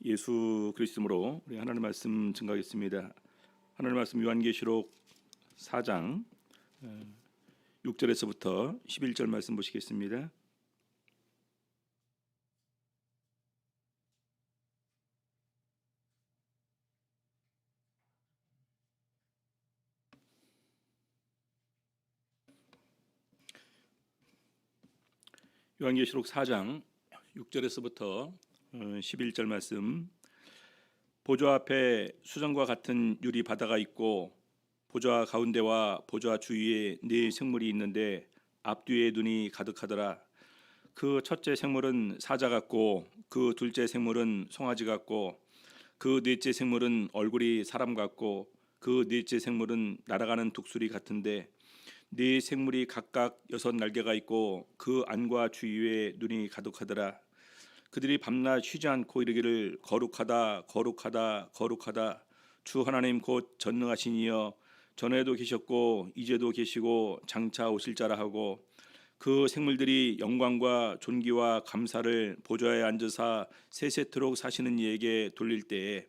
예수 그리스도로 우리 하나님 말씀 증거하겠습니다. 하나님 말씀 요한계시록 4장 6절에서부터 11절 말씀 보시겠습니다. 요한계시록 4장 6절에서부터 11절 말씀. 보좌 앞에 수정과 같은 유리 바다가 있고 보좌 가운데와 보좌 주위에 네 생물이 있는데 앞뒤에 눈이 가득하더라. 그 첫째 생물은 사자 같고 그 둘째 생물은 송아지 같고 그 넷째 생물은 얼굴이 사람 같고 그 넷째 생물은 날아가는 독수리 같은데 네 생물이 각각 6날개가 있고 그 안과 주위에 눈이 가득하더라. 그들이 밤낮 쉬지 않고 이르기를 거룩하다 거룩하다 거룩하다 주 하나님 곧 전능하신 이여 전에도 계셨고 이제도 계시고 장차 오실 자라 하고 그 생물들이 영광과 존귀와 감사를 보좌에 앉으사 세세토록 사시는 이에게 돌릴 때에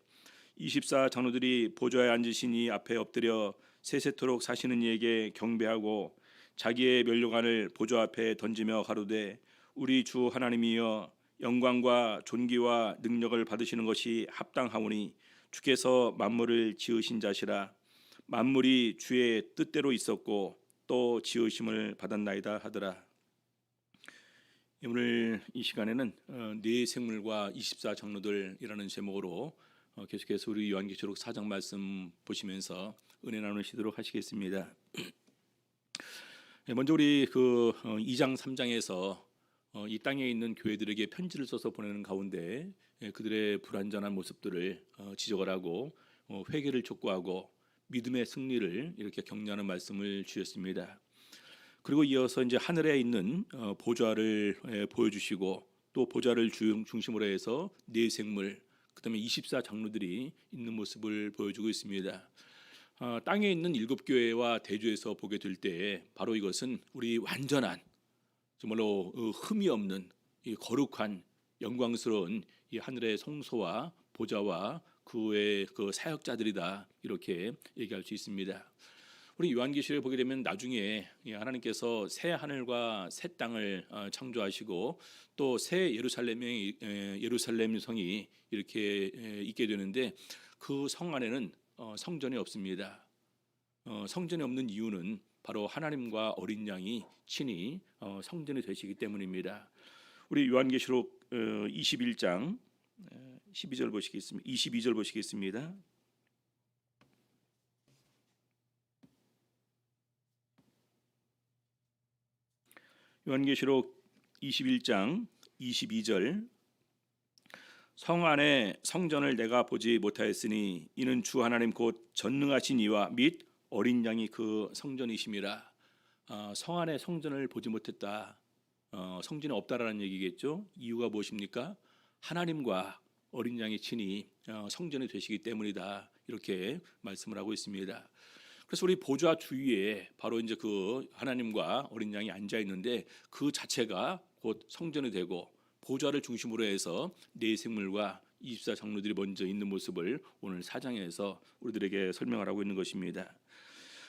24 장로들이 보좌에 앉으신 이 앞에 엎드려 세세토록 사시는 이에게 경배하고 자기의 면류관을 보좌 앞에 던지며 가로되 우리 주 하나님이여 영광과 존귀와 능력을 받으시는 것이 합당하오니 주께서 만물을 지으신 자시라. 만물이 주의 뜻대로 있었고 또 지으심을 받았나이다 하더라. 오늘 이 시간에는 네 생물과 24 장로들이라는 제목으로 계속해서 우리 요한계시록 4장 말씀 보시면서 은혜 나누시도록 하시겠습니다. 먼저 우리 2장 3장에서 이 땅에 있는 교회들에게 편지를 써서 보내는 가운데 그들의 불완전한 모습들을 지적을 하고 회개를 촉구하고 믿음의 승리를 이렇게 격려하는 말씀을 주셨습니다. 그리고 이어서 이제 하늘에 있는 보좌를 보여주시고 또 보좌를 중심으로 해서 네 생물 그다음에 24 장로들이 있는 모습을 보여주고 있습니다. 땅에 있는 7교회와 대조해서 보게 될 때 바로 이것은 우리 완전한 정말로 흠이 없는 이 거룩한 영광스러운 이 하늘의 성소와 보좌와 그의 그 사역자들이다 이렇게 얘기할 수 있습니다. 우리 요한계시를 보게 되면 나중에 하나님께서 새 하늘과 새 땅을 창조하시고 또 새 예루살렘 성이 이렇게 있게 되는데 그 성 안에는 성전이 없습니다. 성전이 없는 이유는 바로 하나님과 어린 양이 친히 성전이 되시기 때문입니다. 우리 요한계시록 21장 12절 보시겠습니다. 22절 보시겠습니다. 요한계시록 21장 22절 성 안에 성전을 내가 보지 못하였으니 이는 주 하나님 곧 전능하신 이와 및 어린 양이 그 성전이심이라. 성 안에 성전을 보지 못했다. 성전이 없다라는 얘기겠죠. 이유가 무엇입니까? 하나님과 어린 양이 친히 성전이 되시기 때문이다. 이렇게 말씀을 하고 있습니다. 그래서 우리 보좌 주위에 바로 이제 그 하나님과 어린 양이 앉아 있는데 그 자체가 곧 성전이 되고 보좌를 중심으로 해서 네 생물과 24 장로들이 먼저 있는 모습을 오늘 4장에서 우리들에게 설명을 하고 있는 것입니다.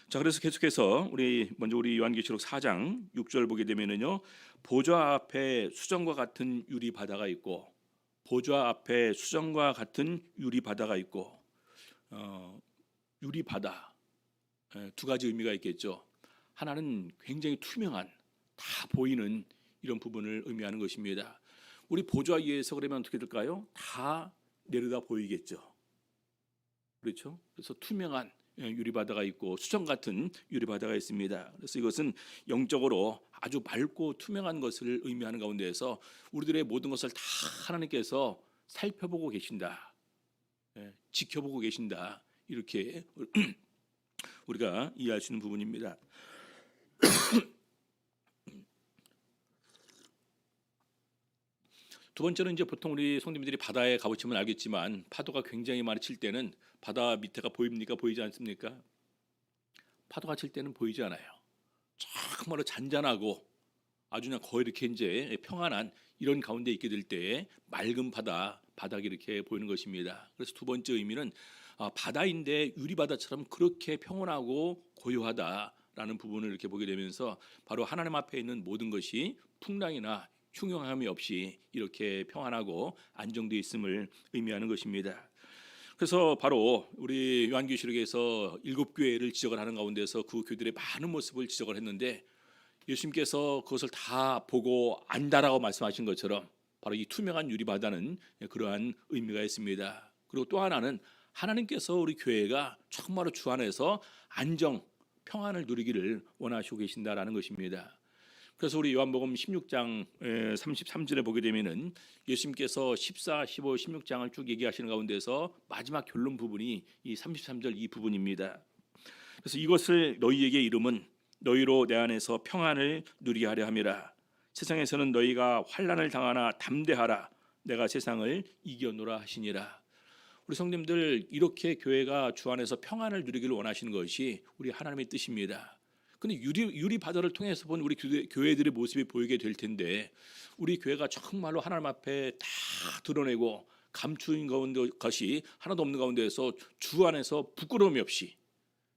자, 그래서 계속해서 먼저 우리 요한계시록 4장 6절 보게 되면은요, 보좌 앞에 수정과 같은 유리 바다가 있고 보좌 앞에 수정과 같은 유리 바다가 있고 유리 바다 두 가지 의미가 있겠죠. 하나는 굉장히 투명한 다 보이는 이런 부분을 의미하는 것입니다. 우리 보좌 위에서 그러면 어떻게 될까요? 다 내려다 보이겠죠. 그렇죠? 그래서 투명한 유리바다가 있고 수정 같은 유리바다가 있습니다. 그래서 이것은 영적으로 아주 맑고 투명한 것을 의미하는 가운데에서 우리들의 모든 것을 다 하나님께서 살펴보고 계신다. 지켜보고 계신다. 이렇게 우리가 이해할 수 있는 부분입니다. 두 번째는 이제 보통 우리 성도님들이 바다에 가보시면 알겠지만 파도가 굉장히 많이 칠 때는 바다 밑에가 보입니까? 보이지 않습니까? 파도가 칠 때는 보이지 않아요. 정말로 잔잔하고 아주 그냥 거의 이렇게 이제 평안한 이런 가운데 있게 될 때 맑은 바다, 바닥이 이렇게 보이는 것입니다. 그래서 두 번째 의미는 바다인데 유리바다처럼 그렇게 평온하고 고요하다라는 부분을 이렇게 보게 되면서 바로 하나님 앞에 있는 모든 것이 풍랑이나 흉흉함이 없이 이렇게 평안하고 안정되어 있음을 의미하는 것입니다. 그래서 바로 우리 요한계시록에서 7교회를 지적을 하는 가운데서 그 교회들의 많은 모습을 지적을 했는데 예수님께서 그것을 다 보고 안다라고 말씀하신 것처럼 바로 이 투명한 유리바다는 그러한 의미가 있습니다. 그리고 또 하나는 하나님께서 우리 교회가 정말로 주 안에서 안정, 평안을 누리기를 원하시고 계신다라는 것입니다. 그래서 우리 요한복음 16장 33절에 보게 되면은 예수님께서 14, 15, 16장을 쭉 얘기하시는 가운데서 마지막 결론 부분이 이 33절 이 부분입니다. 그래서 이것을 너희에게 이름은 너희로 내 안에서 평안을 누리게 하려 함이라. 세상에서는 너희가 환난을 당하나 담대하라. 내가 세상을 이겨노라 하시니라. 우리 성도님들 이렇게 교회가 주 안에서 평안을 누리기를 원하시는 것이 우리 하나님의 뜻입니다. 근데 유리 바다를 통해서 본 우리 교회들의 모습이 보이게 될 텐데 우리 교회가 정말로 하나님 앞에 다 드러내고 감추인 가운데 것이 하나도 없는 가운데에서 주 안에서 부끄러움이 없이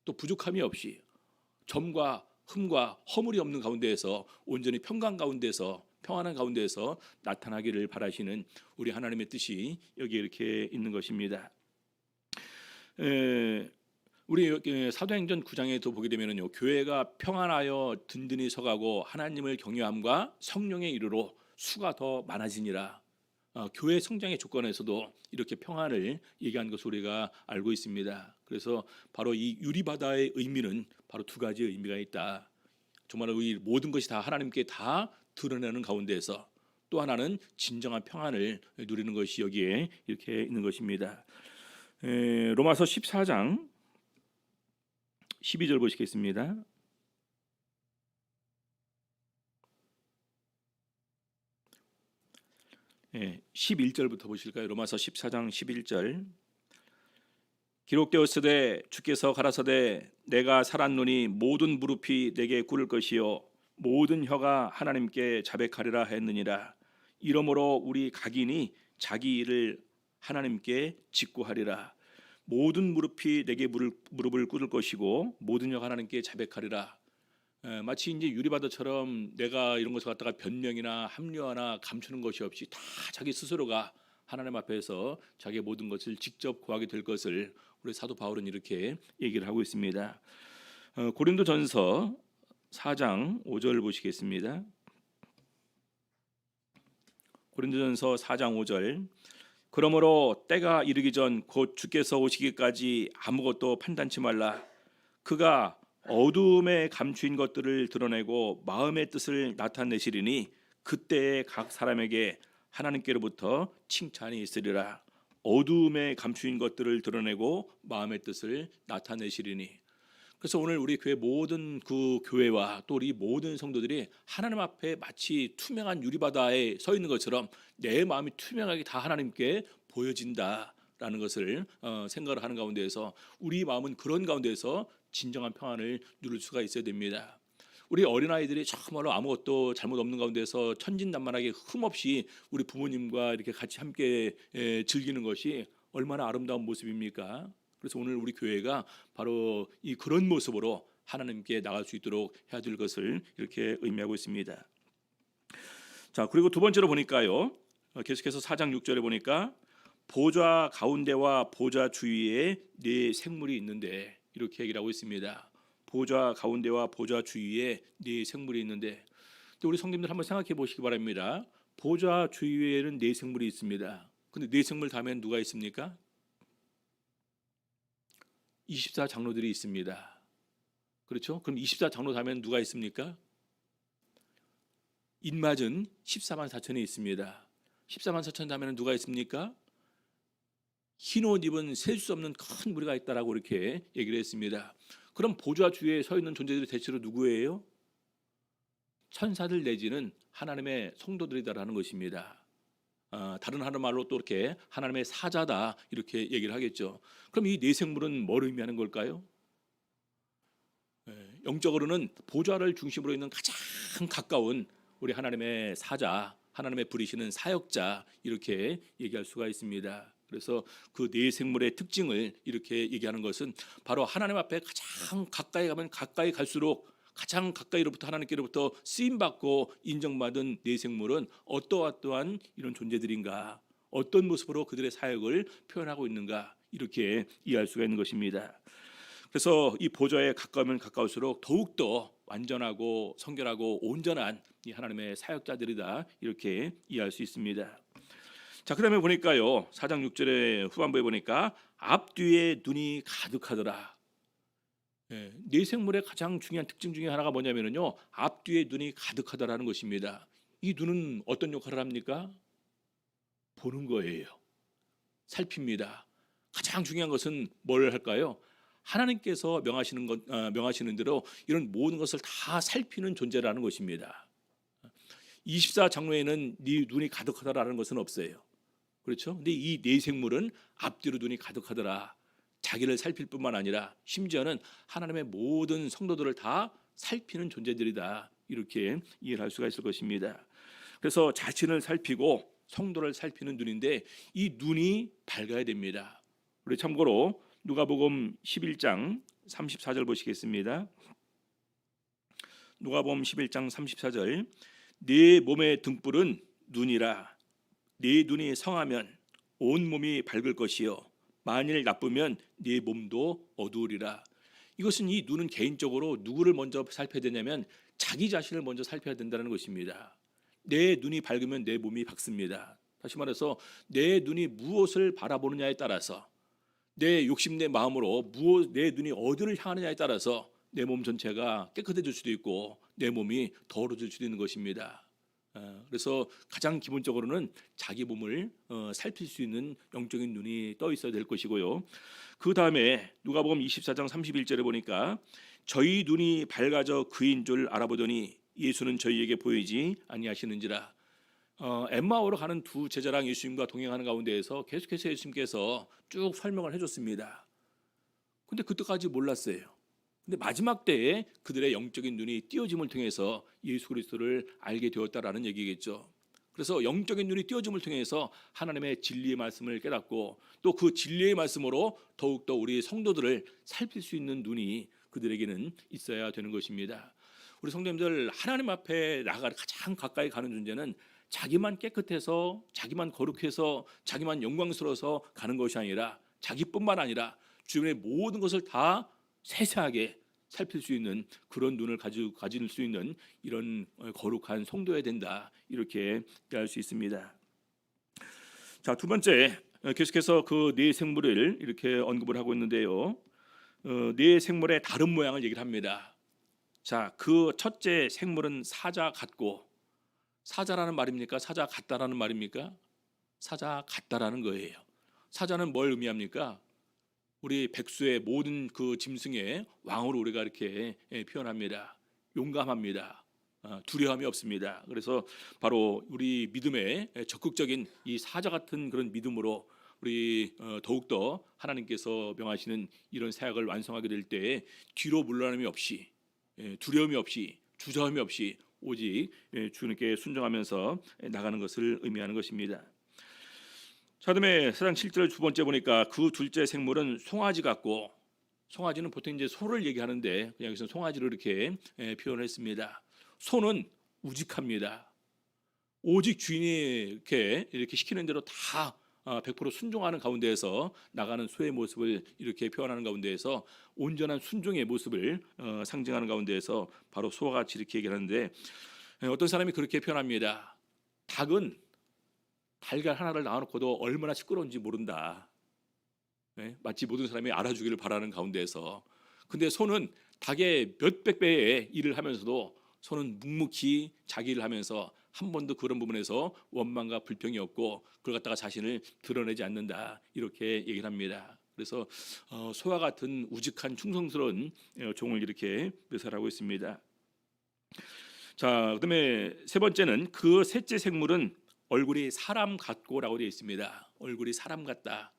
또 부족함이 없이 점과 흠과 허물이 없는 가운데에서 온전히 평강 가운데서 평안한 가운데에서 나타나기를 바라시는 우리 하나님의 뜻이 여기 이렇게 있는 것입니다. 우리 사도행전 9장에도 보게 되면요, 교회가 평안하여 든든히 서가고 하나님을 경외함과 성령의 이르로 수가 더 많아지니라. 교회 성장의 조건에서도 이렇게 평안을 얘기한 것을 우리가 알고 있습니다. 그래서 바로 이 유리바다의 의미는 바로 두 가지의 의미가 있다. 정말 이 모든 것이 다 하나님께 다 드러내는 가운데에서 또 하나는 진정한 평안을 누리는 것이 여기에 이렇게 있는 것입니다. 로마서 14장 12절 보시겠습니다. 예, 11절부터 보실까요? 로마서 14장 11절. 기록되었으되 주께서 가라사대 내가 살았노니 모든 무릎이 내게 꿇을 것이요 모든 혀가 하나님께 자백하리라 했느니라. 이러므로 우리 각인이 자기 일을 하나님께 직구하리라. 모든 무릎이 내게 무릎을 꿇을 것이고 모든 혀가 하나님께 자백하리라. 마치 이제 유리바다처럼 내가 이런 것을 갖다가 변명이나 합리화나 감추는 것이 없이 다 자기 스스로가 하나님 앞에서 자기의 모든 것을 직접 구하게 될 것을 우리 사도 바울은 이렇게 얘기를 하고 있습니다. 고린도전서 4장 5절 보시겠습니다. 고린도전서 4장 5절. 그러므로 때가 이르기 전 곧 주께서 오시기까지 아무것도 판단치 말라. 그가 어두움에 감추인 것들을 드러내고 마음의 뜻을 나타내시리니 그때에 각 사람에게 하나님께로부터 칭찬이 있으리라. 어두움에 감추인 것들을 드러내고 마음의 뜻을 나타내시리니. 그래서 오늘 우리 교회 모든 그 교회와 또 우리 모든 성도들이 하나님 앞에 마치 투명한 유리바다에 서 있는 것처럼 내 마음이 투명하게 다 하나님께 보여진다라는 것을 생각을 하는 가운데에서 우리 마음은 그런 가운데에서 진정한 평안을 누릴 수가 있어야 됩니다. 우리 어린아이들이 정말로 아무것도 잘못 없는 가운데서 천진난만하게 흠없이 우리 부모님과 이렇게 같이 함께 즐기는 것이 얼마나 아름다운 모습입니까? 그래서 오늘 우리 교회가 바로 이 그런 모습으로 하나님께 나갈 수 있도록 해야 될 것을 이렇게 의미하고 있습니다. 자, 그리고 두 번째로 보니까요, 계속해서 4장 6절에 보니까 보좌 가운데와 보좌 주위에 네 생물이 있는데 이렇게 얘기를 하고 있습니다. 보좌 가운데와 보좌 주위에 네 생물이 있는데, 또 우리 성도님들 한번 생각해 보시기 바랍니다. 보좌 주위에는 네 생물이 있습니다. 근데 네 생물 다음엔 누가 있습니까? 24장로들이 있습니다. 그렇죠? 그럼 24장로 다음엔 누가 있습니까? 인맞은 14만 4천이 있습니다. 14만 4천 다음에는 누가 있습니까? 흰 옷 입은 셀 수 없는 큰 무리가 있다라고 이렇게 얘기를 했습니다. 그럼 보좌 주위에 서 있는 존재들이 대체로 누구예요? 천사들 내지는 하나님의 성도들이다라는 것입니다. 다른 하나님 말로 또 이렇게 하나님의 사자다 이렇게 얘기를 하겠죠. 그럼 이 네 생물은 뭘 의미하는 걸까요? 영적으로는 보좌를 중심으로 있는 가장 가까운 우리 하나님의 사자, 하나님의 부리시는 사역자 이렇게 얘기할 수가 있습니다. 그래서 그 네 생물의 특징을 이렇게 얘기하는 것은 바로 하나님 앞에 가장 가까이 가면 가까이 갈수록 가장 가까이로부터 하나님께로부터 쓰임 받고 인정받은 네 생물은 어떠한 이런 존재들인가, 어떤 모습으로 그들의 사역을 표현하고 있는가 이렇게 이해할 수가 있는 것입니다. 그래서 이 보좌에 가까우면 가까울수록 더욱더 완전하고 성결하고 온전한 이 하나님의 사역자들이다 이렇게 이해할 수 있습니다. 자, 그다음에 보니까요 4장 6절의 후반부에 보니까 앞뒤에 눈이 가득하더라. 네 생물의 가장 중요한 특징 중에 하나가 뭐냐면요 앞뒤에 눈이 가득하다라는 것입니다. 이 눈은 어떤 역할을 합니까? 보는 거예요. 살핍니다. 가장 중요한 것은 뭘 할까요? 하나님께서 명하시는 대로 이런 모든 것을 다 살피는 존재라는 것입니다. 24장로에는 네 눈이 가득하다라는 것은 없어요. 그렇죠? 근데 이 네 생물은 앞뒤로 눈이 가득하더라. 자기를 살필 뿐만 아니라 심지어는 하나님의 모든 성도들을 다 살피는 존재들이다. 이렇게 이해를 할 수가 있을 것입니다. 그래서 자신을 살피고 성도를 살피는 눈인데 이 눈이 밝아야 됩니다. 우리 참고로 누가복음 11장 34절 보시겠습니다. 누가복음 11장 34절 네 몸의 등불은 눈이라. 네 눈이 성하면 온 몸이 밝을 것이요 만일 나쁘면 네 몸도 어두우리라. 이것은 이 눈은 개인적으로 누구를 먼저 살펴야 되냐면 자기 자신을 먼저 살펴야 된다는 것입니다. 내 눈이 밝으면 내 몸이 밝습니다. 다시 말해서 내 눈이 무엇을 바라보느냐에 따라서 내 욕심 내 마음으로 내 눈이 어디를 향하느냐에 따라서 내 몸 전체가 깨끗해질 수도 있고 내 몸이 더러워질 수도 있는 것입니다. 그래서 가장 기본적으로는 자기 몸을 살필 수 있는 영적인 눈이 떠 있어야 될 것이고요. 그 다음에 누가복음 24장 31절에 보니까 저희 눈이 밝아져 그인 줄 알아보더니 예수는 저희에게 보이지 아니하시는지라. 엠마오로 가는 두 제자랑 예수님과 동행하는 가운데에서 계속해서 예수님께서 쭉 설명을 해줬습니다. 근데 그때까지 몰랐어요. 근데 마지막 때에 그들의 영적인 눈이 띄어짐을 통해서 예수 그리스도를 알게 되었다라는 얘기겠죠. 그래서 영적인 눈이 띄어짐을 통해서 하나님의 진리의 말씀을 깨닫고 또 그 진리의 말씀으로 더욱더 우리 성도들을 살필 수 있는 눈이 그들에게는 있어야 되는 것입니다. 우리 성도님들 하나님 앞에 나가 가장 가까이 가는 존재는 자기만 깨끗해서 자기만 거룩해서 자기만 영광스러워서 가는 것이 아니라 자기뿐만 아니라 주변의 모든 것을 다 세세하게 살필 수 있는 그런 눈을 가질 수 있는 이런 거룩한 성도여야 된다 이렇게 이해할 수 있습니다. 자, 두 번째 계속해서 그 네 생물을 이렇게 언급을 하고 있는데요. 네 생물의 다른 모양을 얘기를 합니다. 자, 그 첫째 생물은 사자 같고 사자라는 말입니까? 사자 같다라는 말입니까? 사자 같다라는 거예요. 사자는 뭘 의미합니까? 우리 백수의 모든 그 짐승의 왕으로 우리가 이렇게 표현합니다. 용감합니다. 두려움이 없습니다. 그래서 바로 우리 믿음의 적극적인 이 사자 같은 그런 믿음으로 우리 더욱더 하나님께서 명하시는 이런 사역을 완성하게 될 때에 뒤로 물러남이 없이 두려움이 없이 주저함이 없이 오직 주님께 순종하면서 나가는 것을 의미하는 것입니다. 자, 그다음에 4장 7절 두 번째 보니까 그 둘째 생물은 송아지 같고 송아지는 보통 이제 소를 얘기하는데 그냥 여기서 송아지로 이렇게 표현했습니다. 소는 우직합니다. 오직 주인이 이렇게 시키는 대로 다 100% 순종하는 가운데에서 나가는 소의 모습을 이렇게 표현하는 가운데에서 온전한 순종의 모습을 상징하는 가운데에서 바로 소와 같이 이렇게 얘기하는데 어떤 사람이 그렇게 표현합니다. 닭은 달걀 하나를 낳아놓고도 얼마나 시끄러운지 모른다. 마치 모든 사람이 알아주기를 바라는 가운데에서 근데 소는 닭의 몇백 배의 일을 하면서도 소는 묵묵히 자기 일을 하면서 한 번도 그런 부분에서 원망과 불평이 없고 그걸 갖다가 자신을 드러내지 않는다 이렇게 얘기를 합니다. 그래서 소와 같은 우직한 충성스러운 종을 이렇게 묘사를 하고 있습니다. 자, 그다음에 세 번째는 그 셋째 생물은 얼굴이 사람 같고라고 되어 있습니다. 얼굴이 사람 같다.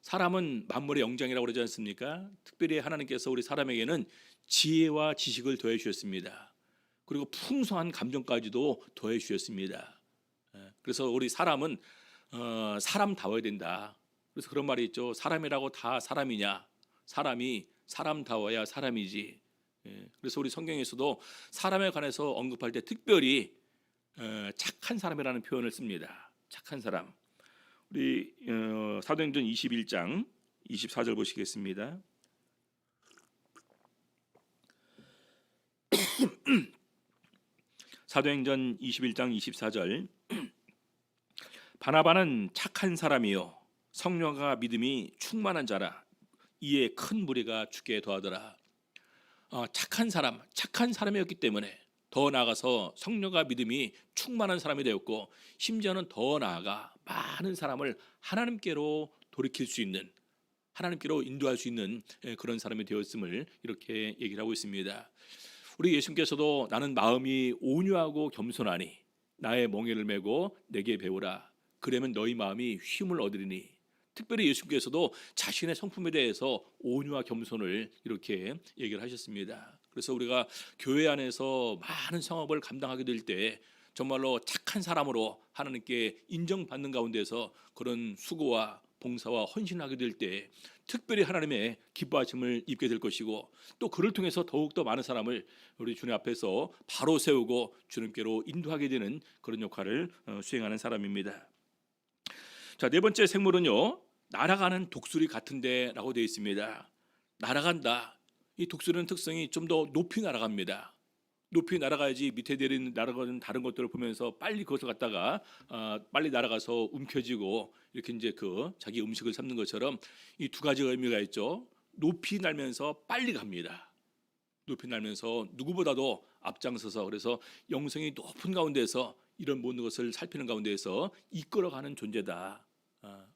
사람은 만물의 영장이라고 그러지 않습니까? 특별히 하나님께서 우리 사람에게는 지혜와 지식을 더해 주셨습니다. 그리고 풍성한 감정까지도 더해 주셨습니다. 그래서 우리 사람은 사람다워야 된다. 그래서 그런 말이 있죠. 사람이라고 다 사람이냐? 사람이 사람다워야 사람이지. 예, 그래서 우리 성경에서도 사람에 관해서 언급할 때 특별히 착한 사람이라는 표현을 씁니다. 착한 사람. 우리 사도행전 21장 24절 보시겠습니다. 사도행전 21장 24절. 바나바는 착한 사람이요 성령과 믿음이 충만한 자라. 이에 큰 무리가 주께 더하더라. 착한 사람이었기 때문에 더 나아가서 성령과 믿음이 충만한 사람이 되었고, 심지어는 더 나아가 많은 사람을 하나님께로 돌이킬 수 있는, 하나님께로 인도할 수 있는 그런 사람이 되었음을 이렇게 얘기를 하고 있습니다. 우리 예수님께서도 나는 마음이 온유하고 겸손하니 나의 멍에를 메고 내게 배우라. 그러면 너희 마음이 쉼을 얻으리니. 특별히 예수님께서도 자신의 성품에 대해서 온유와 겸손을 이렇게 얘기를 하셨습니다. 그래서 우리가 교회 안에서 많은 성업을 감당하게 될 때 정말로 착한 사람으로 하나님께 인정받는 가운데서 그런 수고와 봉사와 헌신을 하게 될 때 특별히 하나님의 기뻐하심을 입게 될 것이고, 또 그를 통해서 더욱더 많은 사람을 우리 주님 앞에서 바로 세우고 주님께로 인도하게 되는 그런 역할을 수행하는 사람입니다. 자, 네 번째 생물은요, 날아가는 독수리 같은데 라고 되어 있습니다. 날아간다. 이 독수리는 특성이 좀 더 높이 날아갑니다. 높이 날아가야지 밑에 내리는 날아가는 다른 것들을 보면서 빨리 그것을 갖다가 빨리 날아가서 움켜쥐고 이렇게 이제 그 자기 음식을 삼는 것처럼 이 두 가지 의미가 있죠. 높이 날면서 빨리 갑니다. 높이 날면서 누구보다도 앞장서서, 그래서 영성이 높은 가운데서 이런 모든 것을 살피는 가운데서 이끌어가는 존재다.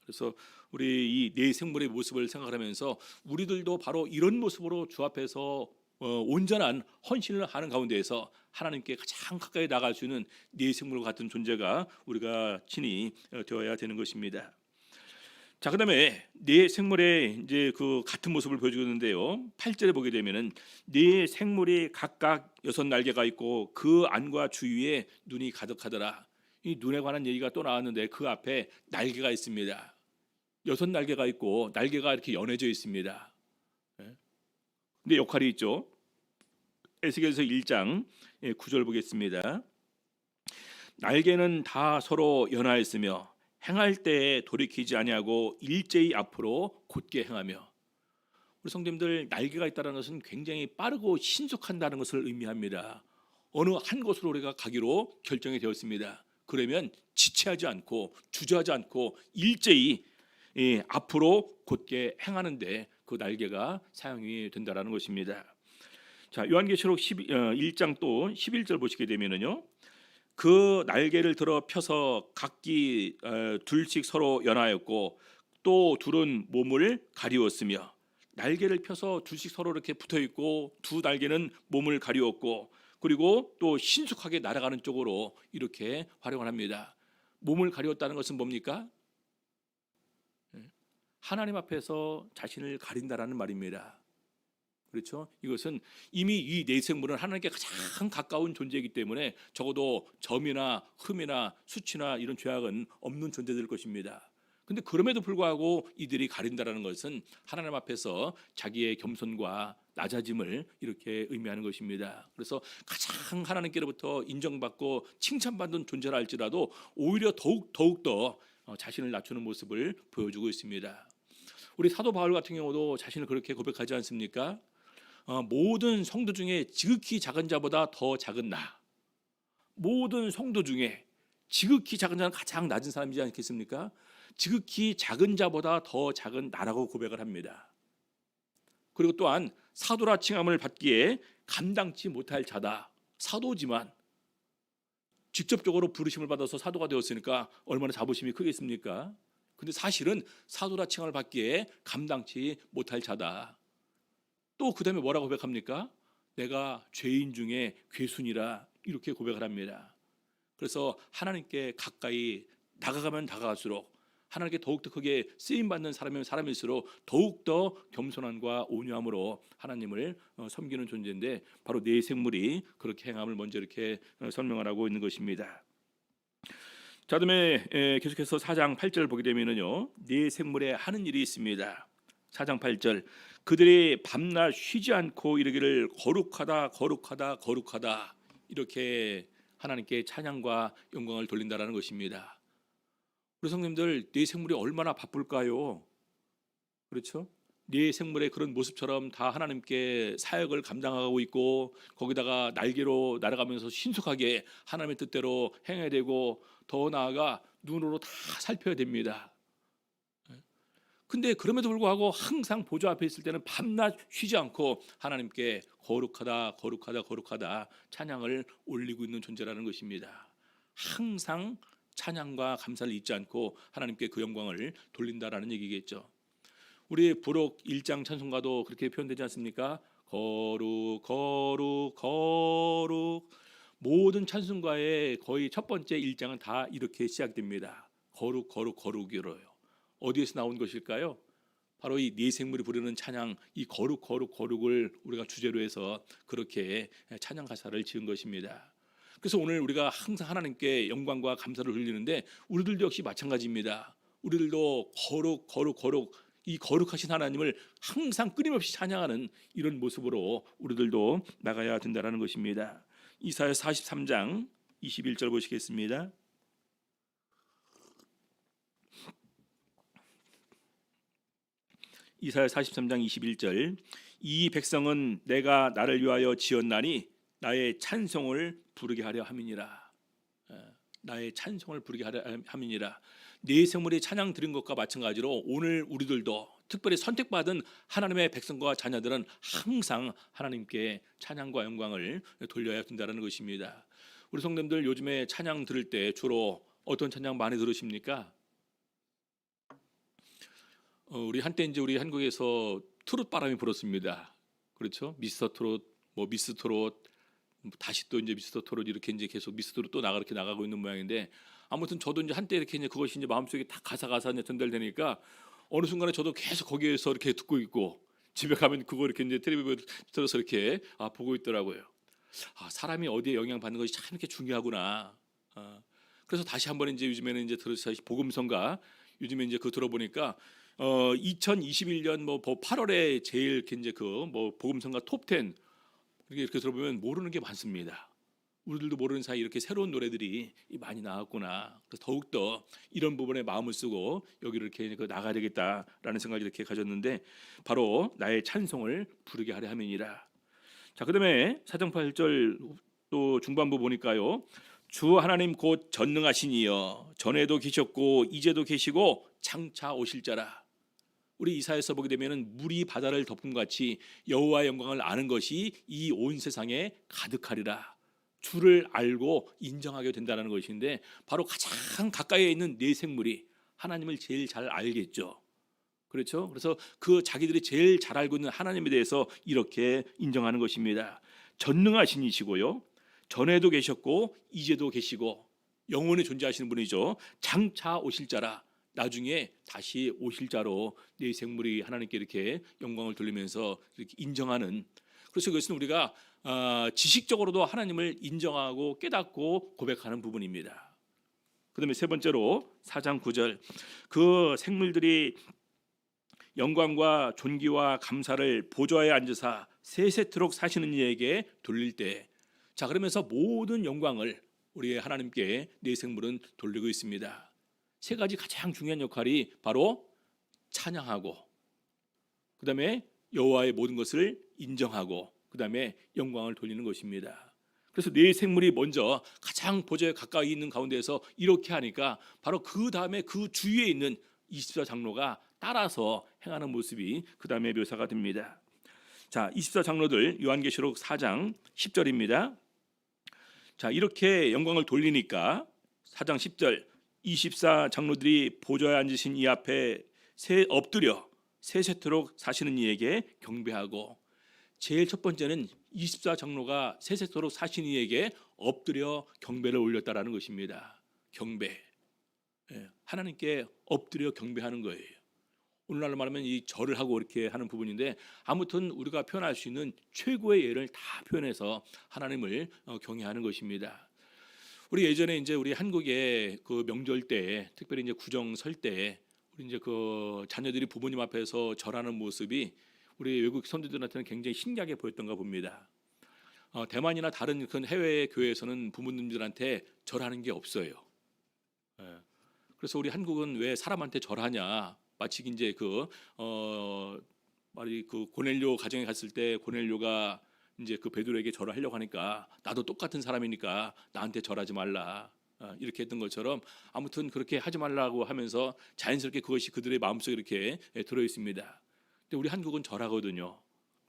그래서 우리 이 네 생물의 모습을 생각하면서 우리들도 바로 이런 모습으로 주 앞에서 온전한 헌신을 하는 가운데에서 하나님께 가장 가까이 나갈 수 있는 네 생물과 같은 존재가 우리가 친히 되어야 되는 것입니다. 자, 그다음에 네 생물의 이제 그 같은 모습을 보여주는데요. 8절에 보게 되면은 네 생물이 각각 6날개가 있고 그 안과 주위에 눈이 가득하더라. 이 눈에 관한 얘기가 또 나왔는데 그 앞에 날개가 있습니다. 6날개가 있고 날개가 이렇게 연해져 있습니다. 근데 역할이 있죠. 에스겔서 1장 9절 보겠습니다. 날개는 다 서로 연하였으며 행할 때에 돌이키지 아니하고 일제히 앞으로 곧게 행하며. 우리 성도님들, 날개가 있다는 것은 굉장히 빠르고 신속한다는 것을 의미합니다. 어느 한 곳으로 우리가 가기로 결정이 되었습니다. 그러면 지체하지 않고 주저하지 않고 일제히 앞으로 곧게 행하는데 그 날개가 사용이 된다라는 것입니다. 자, 요한계시록 1장 또 11절 보시게 되면은요, 그 날개를 들어 펴서 각기 둘씩 서로 연하였고 또 둘은 몸을 가리웠으며. 날개를 펴서 둘씩 서로 이렇게 붙어 있고 두 날개는 몸을 가리웠고, 그리고 또 신속하게 날아가는 쪽으로 이렇게 활용을 합니다. 몸을 가리웠다는 것은 뭡니까? 하나님 앞에서 자신을 가린다라는 말입니다. 그렇죠? 이것은 이미 이 네 생물은 하나님께 가장 가까운 존재이기 때문에 적어도 점이나 흠이나 수치나 이런 죄악은 없는 존재들 것입니다. 근데 그럼에도 불구하고 이들이 가린다라는 것은 하나님 앞에서 자기의 겸손과 낮아짐을 이렇게 의미하는 것입니다. 그래서 가장 하나님께로부터 인정받고 칭찬받는 존재라 할지라도 오히려 더욱더 자신을 낮추는 모습을 보여주고 있습니다. 우리 사도 바울 같은 경우도 자신을 그렇게 고백하지 않습니까? 모든 성도 중에 지극히 작은 자보다 더 작은 나. 모든 성도 중에 지극히 작은 자는 가장 낮은 사람이지 않겠습니까? 지극히 작은 자보다 더 작은 나라고 고백을 합니다. 그리고 또한 사도라 칭함을 받기에 감당치 못할 자다. 사도지만 직접적으로 부르심을 받아서 사도가 되었으니까 얼마나 자부심이 크겠습니까? 근데 사실은 사도라 칭함을 받기에 감당치 못할 자다. 또 그 다음에 뭐라고 고백합니까? 내가 죄인 중에 괴순이라 이렇게 고백을 합니다. 그래서 하나님께 가까이 다가가면 다가갈수록 하나님께 더욱더 크게 쓰임받는 사람이면 사람일수록 더욱더 겸손함과 온유함으로 하나님을 섬기는 존재인데, 바로 네 생물이 그렇게 행함을 먼저 이렇게 설명을 하고 있는 것입니다. 자, 그다음에 계속해서 4장 8절 보게 되면은요, 네 생물에 하는 일이 있습니다. 4장 8절, 그들이 밤낮 쉬지 않고 이르기를 거룩하다 거룩하다 거룩하다, 이렇게 하나님께 찬양과 영광을 돌린다라는 것입니다. 우리 성님들, 네 생물이 얼마나 바쁠까요? 그렇죠? 네 생물의 그런 모습처럼 다 하나님께 사역을 감당하고 있고, 거기다가 날개로 날아가면서 신속하게 하나님의 뜻대로 행해야 되고, 더 나아가 눈으로 다 살펴야 됩니다. 근데 그럼에도 불구하고 항상 보좌 앞에 있을 때는 밤낮 쉬지 않고 하나님께 거룩하다 거룩하다 거룩하다 찬양을 올리고 있는 존재라는 것입니다. 항상 찬양과 감사를 잊지 않고 하나님께 그 영광을 돌린다라는 얘기겠죠. 우리 부록 1장 찬송가도 그렇게 표현되지 않습니까? 거룩 거룩 거룩. 모든 찬송가의 거의 첫 번째 1장은 다 이렇게 시작됩니다. 거룩 거룩 거룩이로요. 어디에서 나온 것일까요? 바로 이 네 생물이 부르는 찬양, 이 거룩 거룩 거룩을 우리가 주제로 해서 그렇게 찬양 가사를 지은 것입니다. 그래서 오늘 우리가 항상 하나님께 영광과 감사를 돌리는데, 우리들도 역시 마찬가지입니다. 우리들도 거룩 거룩 거룩, 이 거룩하신 하나님을 항상 끊임없이 찬양하는 이런 모습으로 우리들도 나가야 된다는 것입니다. 이사야 43장 21절 보시겠습니다. 이사야 43장 21절, 이 백성은 내가 나를 위하여 지었나니 나의 찬송을 부르게 하려 함이니라. 나의 찬송을 부르게 하려 함이니라. 네 생물이 찬양 드린 것과 마찬가지로 오늘 우리들도 특별히 선택받은 하나님의 백성과 자녀들은 항상 하나님께 찬양과 영광을 돌려야 된다는 것입니다. 우리 성도님들, 요즘에 찬양 들을 때 주로 어떤 찬양 많이 들으십니까? 우리 한때 이제 우리 한국에서 트롯 바람이 불었습니다. 그렇죠? 미스터 트롯, 뭐 미스 트롯, 다시 또 이제 미스터 트롯, 이렇게 이제 계속 미스 트롯 또 이렇게 나가고 있는 모양인데, 아무튼 저도 이제 한때 이렇게 이제 그것이 이제 마음속에 다 가사 이제 전달되니까 어느 순간에 저도 계속 거기에서 이렇게 듣고 있고, 집에 가면 그거 이렇게 이제 텔레비전 틀어서 이렇게 보고 있더라고요. 사람이 어디에 영향 받는 것이 참 이렇게 중요하구나. 그래서 다시 한번 이제 요즘에는 이제 들어서 복음성가, 요즘에 이제 그거 들어보니까 2021년 뭐 8월에 제일 이제 그 뭐 복음성가 톱10 이렇게 들어보면 모르는 게 많습니다. 우리들도 모르는 사이 이렇게 새로운 노래들이 많이 나왔구나. 그래서 더욱더 이런 부분에 마음을 쓰고 여기를 이렇게 나가야 되겠다라는 생각을 이렇게 가졌는데, 바로 나의 찬송을 부르게 하려 함이니라. 자, 그다음에 4장 8절 또 중반부 보니까요, 주 하나님 곧 전능하시니여 전에도 계셨고 이제도 계시고 장차 오실 자라. 우리 이사야서 보게 되면은 물이 바다를 덮음 같이 여호와의 영광을 아는 것이 이 온 세상에 가득하리라. 주를 알고 인정하게 된다는 것인데, 바로 가장 가까이에 있는 네 생물이 하나님을 제일 잘 알겠죠. 그렇죠? 그래서 그 자기들이 제일 잘 알고 있는 하나님에 대해서 이렇게 인정하는 것입니다. 전능하신 이시고요, 전에도 계셨고 이제도 계시고 영원히 존재하시는 분이죠. 장차 오실 자라. 나중에 다시 오실 자로 네 생물이 하나님께 이렇게 영광을 돌리면서 이렇게 인정하는, 그래서 그것은 우리가 지식적으로도 하나님을 인정하고 깨닫고 고백하는 부분입니다. 그다음에 세 번째로 4장 9절, 그 생물들이 영광과 존귀와 감사를 보좌에 앉으사 세세토록 사시는 이에게 돌릴 때, 자, 그러면서 모든 영광을 우리의 하나님께 네 생물은 돌리고 있습니다. 세 가지 가장 중요한 역할이 바로 찬양하고, 그 다음에 여호와의 모든 것을 인정하고, 그 다음에 영광을 돌리는 것입니다. 그래서 네 생물이 먼저 가장 보좌에 가까이 있는 가운데에서 이렇게 하니까, 바로 그 다음에 그 주위에 있는 24장로가 따라서 행하는 모습이 그 다음에 묘사가 됩니다. 자, 24장로들 요한계시록 4장 10절입니다. 자, 이렇게 영광을 돌리니까 4장 10절, 24장로들이 보좌에 앉으신 이 앞에 엎드려 세세토록 사시는 이에게 경배하고, 제일 첫 번째는 24장로가 세세토록 사시는 이에게 엎드려 경배를 올렸다라는 것입니다. 경배, 하나님께 엎드려 경배하는 거예요. 오늘날로 말하면 이 절을 하고 이렇게 하는 부분인데, 아무튼 우리가 표현할 수 있는 최고의 예를 다 표현해서 하나님을 경외하는 것입니다. 우리 예전에 이제 우리 한국의 그 명절 때, 특별히 이제 구정 설 때, 우리 이제 그 자녀들이 부모님 앞에서 절하는 모습이 우리 외국 선조들한테는 굉장히 신기하게 보였던가 봅니다. 대만이나 다른 큰 해외 교회에서는 부모님들한테 절하는 게 없어요. 예. 그래서 우리 한국은 왜 사람한테 절하냐? 마치 이제 말이 그 고넬료 가정에 갔을 때 고넬료가 이제 그 베드로에게 절을 하려고 하니까 나도 똑같은 사람이니까 나한테 절하지 말라. 이렇게 했던 것처럼 아무튼 그렇게 하지 말라고 하면서 자연스럽게 그것이 그들의 마음속에 이렇게 들어 있습니다. 근데 우리 한국은 절하거든요.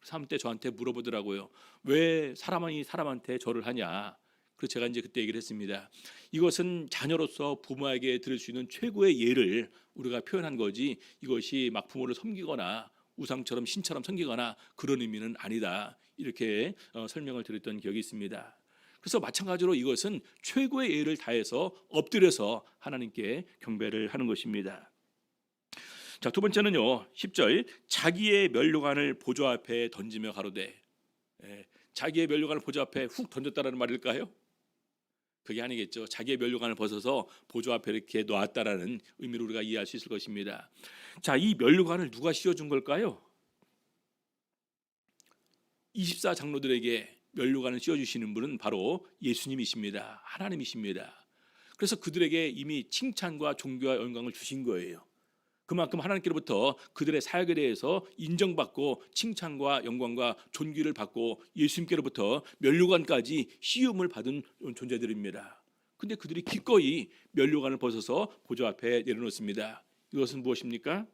삼 때 저한테 물어보더라고요. 왜 사람이 사람한테 절을 하냐? 그래서 제가 이제 그때 얘기를 했습니다. 이것은 자녀로서 부모에게 들을 수 있는 최고의 예를 우리가 표현한 거지, 이것이 막 부모를 섬기거나 우상처럼 신처럼 섬기거나 그런 의미는 아니다. 이렇게 설명을 드렸던 기억이 있습니다. 그래서 마찬가지로 이것은 최고의 예를 다해서 엎드려서 하나님께 경배를 하는 것입니다. 자, 두 번째는요. 10절 자기의 면류관을 보좌 앞에 던지며 가로되. 자기의 면류관을 보좌 앞에 훅 던졌다라는 말일까요? 그게 아니겠죠. 자기의 면류관을 벗어서 보좌 앞에 이렇게 놓았다라는 의미로 우리가 이해할 수 있을 것입니다. 자, 이 면류관을 누가 씌워준 걸까요? 24 장로들에게 면류관을 씌워주시는 분은 바로 예수님이십니다. 하나님이십니다. 그래서 그들에게 이미 칭찬과 존귀와 영광을 주신 거예요. 그만큼 하나님께로부터 그들의 사역에 대해서 인정받고 칭찬과 영광과 존귀를 받고 예수님께로부터 면류관까지 씌움을 받은 존재들입니다. 근데 그들이 기꺼이 면류관을 벗어서 보좌 앞에 내려놓습니다. 이것은 무엇입니까?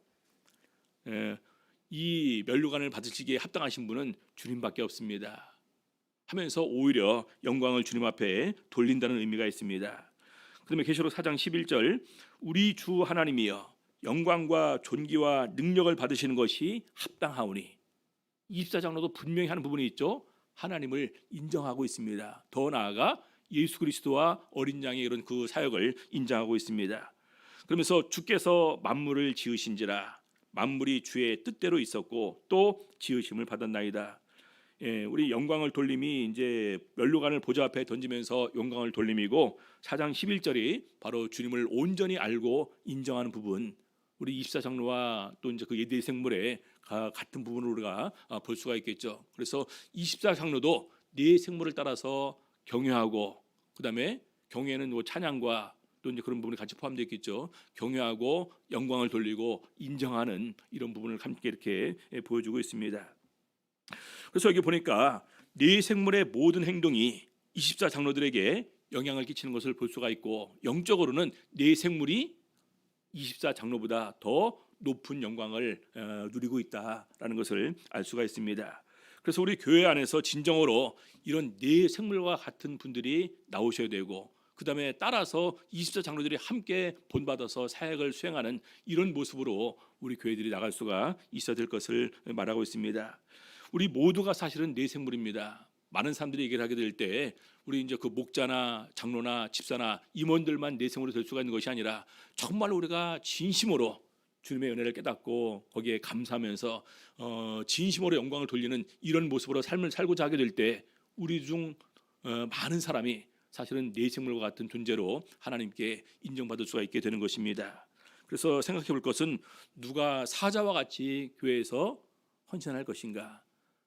이 면류관을 받으시기에 합당하신 분은 주님밖에 없습니다 하면서 오히려 영광을 주님 앞에 돌린다는 의미가 있습니다. 그다음에 계시록 4장 11절 우리 주 하나님이여 영광과 존귀와 능력을 받으시는 것이 합당하오니. 24장로도 분명히 하는 부분이 있죠. 하나님을 인정하고 있습니다. 더 나아가 예수 그리스도와 어린 양의 이런 그 사역을 인정하고 있습니다. 그러면서 주께서 만물을 지으신지라 만물이 주의 뜻대로 있었고 또 지으심을 받았나이다. 우리 영광을 돌림이 이제 면류관을 보좌 앞에 던지면서 영광을 돌림이고 4장 11절이 바로 주님을 온전히 알고 인정하는 부분. 우리 24장로와 또 이제 그 예대 생물의 같은 부분을 우리가 볼 수가 있겠죠. 그래서 24장로도 네 생물을 따라서 경외하고 그다음에 경외는 뭐 찬양과 또 이제 그런 부분이 같이 포함되어 있겠죠. 경외하고 영광을 돌리고 인정하는 이런 부분을 함께 이렇게 보여주고 있습니다. 그래서 여기 보니까 네 생물의 모든 행동이 24장로들에게 영향을 끼치는 것을 볼 수가 있고 영적으로는 네 생물이 24장로보다 더 높은 영광을 누리고 있다라는 것을 알 수가 있습니다. 그래서 우리 교회 안에서 진정으로 이런 네 생물과 같은 분들이 나오셔야 되고 그다음에 따라서 24장로들이 함께 본받아서 사역을 수행하는 이런 모습으로 우리 교회들이 나갈 수가 있어야 될 것을 말하고 있습니다. 우리 모두가 사실은 네 생물입니다. 많은 사람들이 얘기를 하게 될 때 우리 이제 그 목자나 장로나 집사나 임원들만 네 생물이 될 수가 있는 것이 아니라 정말 우리가 진심으로 주님의 은혜를 깨닫고 거기에 감사하면서 진심으로 영광을 돌리는 이런 모습으로 삶을 살고자 하게 될 때 우리 중 많은 사람이 사실은 네 생물과 같은 존재로 하나님께 인정받을 수가 있게 되는 것입니다. 그래서 생각해 볼 것은 누가 사자와 같이 교회에서 헌신할 것인가?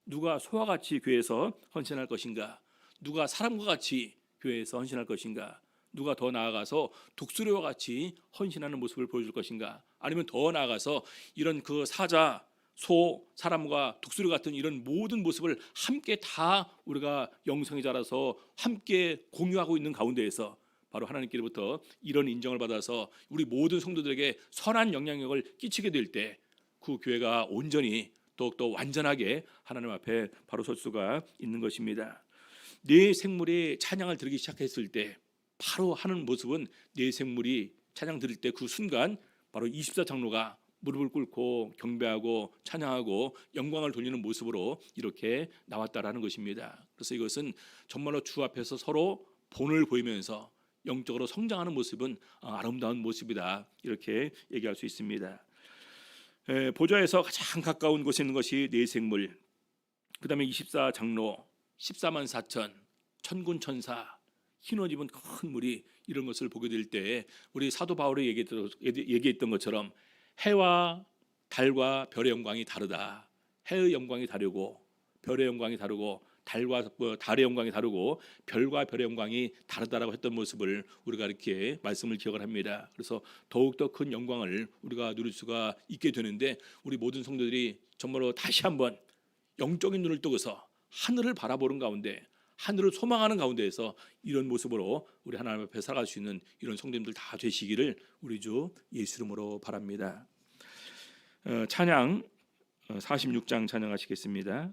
누가 소와 같이 교회에서 헌신할 것인가? 누가 사람과 같이 교회에서 헌신할 것인가? 누가 더 나아가서 독수리와 같이 헌신하는 모습을 보여줄 것인가? 아니면 더 나아가서 이런 그 사자, 소, 사람과 독수리 같은 이런 모든 모습을 함께 다 우리가 영성이 자라서 함께 공유하고 있는 가운데에서 바로 하나님께로부터 이런 인정을 받아서 우리 모든 성도들에게 선한 영향력을 끼치게 될 때 그 교회가 온전히 더욱더 완전하게 하나님 앞에 바로 설 수가 있는 것입니다. 네 생물이 찬양을 드리기 시작했을 때 바로 하는 모습은 네 생물이 찬양 드릴 때 그 순간 바로 24장로가 무릎을 꿇고 경배하고 찬양하고 영광을 돌리는 모습으로 이렇게 나왔다라는 것입니다. 그래서 이것은 정말로 주 앞에서 서로 본을 보이면서 영적으로 성장하는 모습은 아름다운 모습이다 이렇게 얘기할 수 있습니다. 보좌에서 가장 가까운 곳에 있는 것이 네 생물, 그 다음에 24장로, 14만 4천, 천군 천사, 흰 옷 입은 큰 무리 이런 것을 보게 될 때 우리 사도 바울이 얘기했던 것처럼 해와 달과 별의 영광이 다르다. 해의 영광이 다르고 별의 영광이 다르고 달의 영광이 다르고 별과 별의 영광이 다르다라고 했던 모습을 우리가 이렇게 말씀을 기억을 합니다. 그래서 더욱더 큰 영광을 우리가 누릴 수가 있게 되는데 우리 모든 성도들이 정말로 다시 한번 영적인 눈을 뜨고서 하늘을 바라보는 가운데 하늘을 소망하는 가운데에서 이런 모습으로 우리 하나님 앞에 살아갈 수 있는 이런 성도님들 다 되시기를 우리 주 예수 이름으로 바랍니다. 찬양 46장 찬양하시겠습니다.